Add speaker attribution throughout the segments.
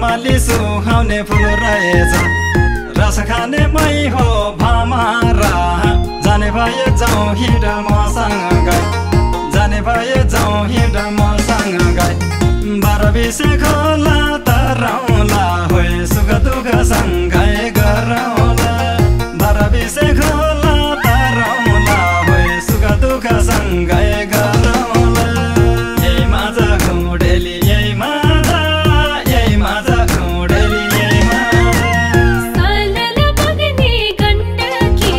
Speaker 1: माली सुहाउने फुल रहेछ रस खाने मै हो भमरा जाने भए जाउँ हिँड मसँग जाने भए जाउँ हिँड मसँग 12 खोला तरौला होइ सुख दुःख सँगै गरौला 12 खोला तरौला होइ सुख दुःख सँगै गरौला यही माझा घुडेली यही माझा घुडेली यही
Speaker 2: सालल बग्ने गण्डकी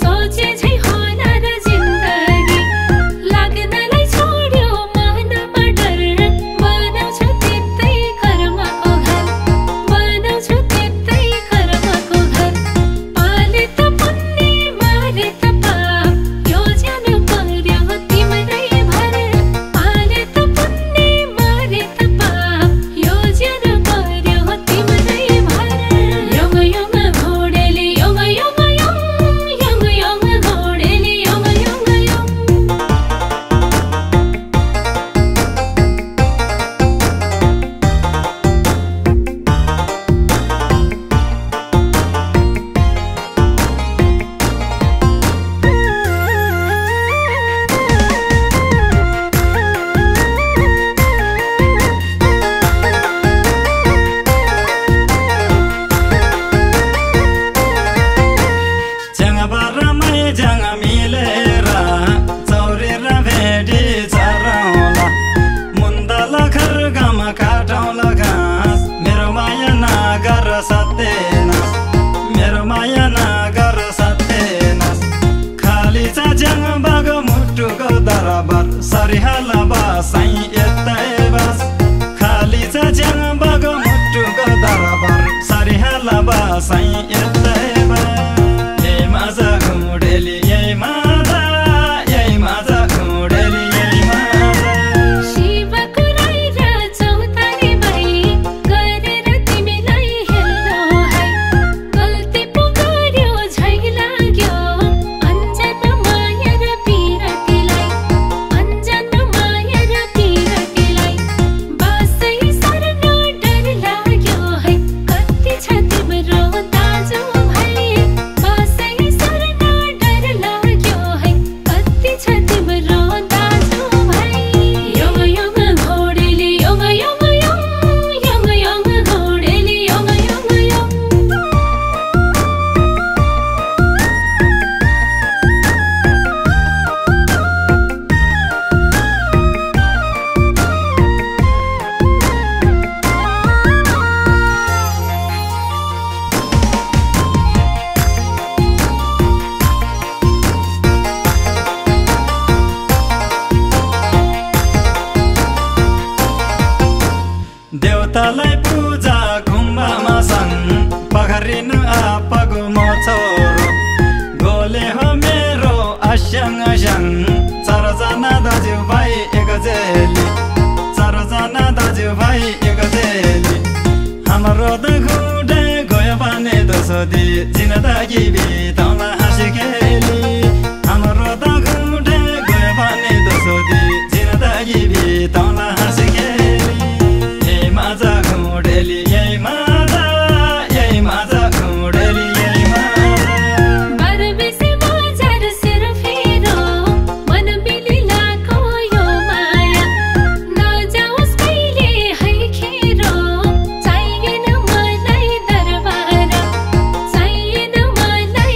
Speaker 2: सोचे झै होला र जिन्दगी लाग्नलाई छोड्यो मनमा डर बनाउँछु त्यतै कर्मको घर बनाउँछु त्यतै कर्मको घर पाले त पुण्य मारे त पाप यो ज्यान पर्यो तिम्रै भर पाले त पुण्य मारे त पाप यो ज्यान पर्यो तिम्रै भर यङ यङ घोडेली यङ यङ यङ यङ यङ घोडेली यङ यङ यङ
Speaker 1: ज्याङ बारमै ज्याङ मिलेर चौरेर भेटी चराउला मुन्दा लखर गामा काटौला घाँस मेरो माया नगर सत्यनाश मेरो माया नगर सत्यनाश खाली छ ज्याङ बाग मुटुको दरबार सरिहाला बसाइ यतै बस खाली छ ज्याङ बाग मुटुको दरबार सरिहाला बसाइ यतै बस यही माझा घुडेली यही माझा घुडेली यही माझा
Speaker 2: शिवको राई र चौतारी भई गरेर तिमीलाई हेल्लो है गल्ती पो गर्यो झै लाग्यो अन्जान माया र पिरतीलाई अन्जान माया र पिरतीलाई बासै सर्न डर लाग्यो है कति छ तिम्रो दाजु भाइ बासै सर्न डर लाग्यो है कति छ तिम्रो दाजु भाइ यङ यङ घोडेली यङ यङ यङ यङ यङ घोडेली यङ यङ यङ
Speaker 1: देवतालाई पूजा गुम्बामा सँग पखरिन आपको म छोरो गोले हो मेरो आस्याङ स्याङ 4 जना दाजुभाइ एक जेली 4 जना दाजुभाइ एक जेली हाम्रो त घुडे गयो भने दोसोदी जिन्दगी बिताउला हाँसी खेली हाम्रो त घुडे गयो भने दोसोदी जिन्दगी बिताउला हाँसी खेली यही माझा घुडेली यही माझा घुडेली यही माझा
Speaker 2: 12 बजार सिर फेरो मन बिलिलाको यो माया नजाओस् कहिले है खेरो चाहिएन मलाई दरबार चाहिएन मलाई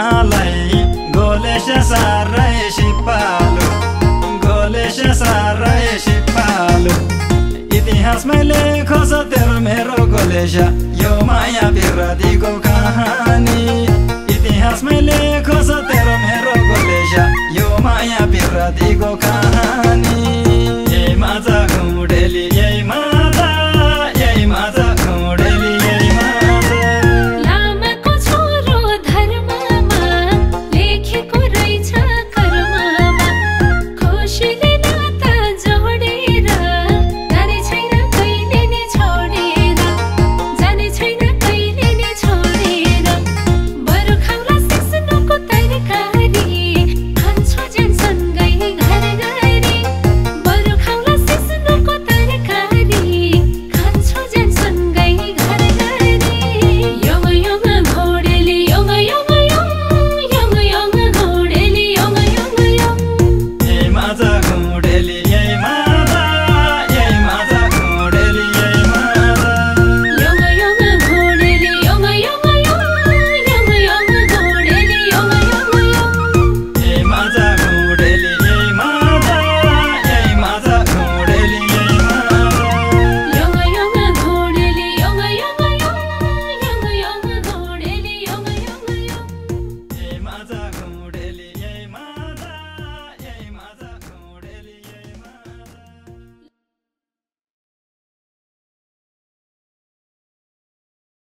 Speaker 1: मलाई गोलेश सारै सिपालु गोलेश सारै सिपालु इतिहासमै लेखोस् तेरो मेरो गोलेश यो माया बिरादीको कहानी इतिहासमै लेखोस् तेरो मेरो गोलेश यो माया बिरादीको कहानी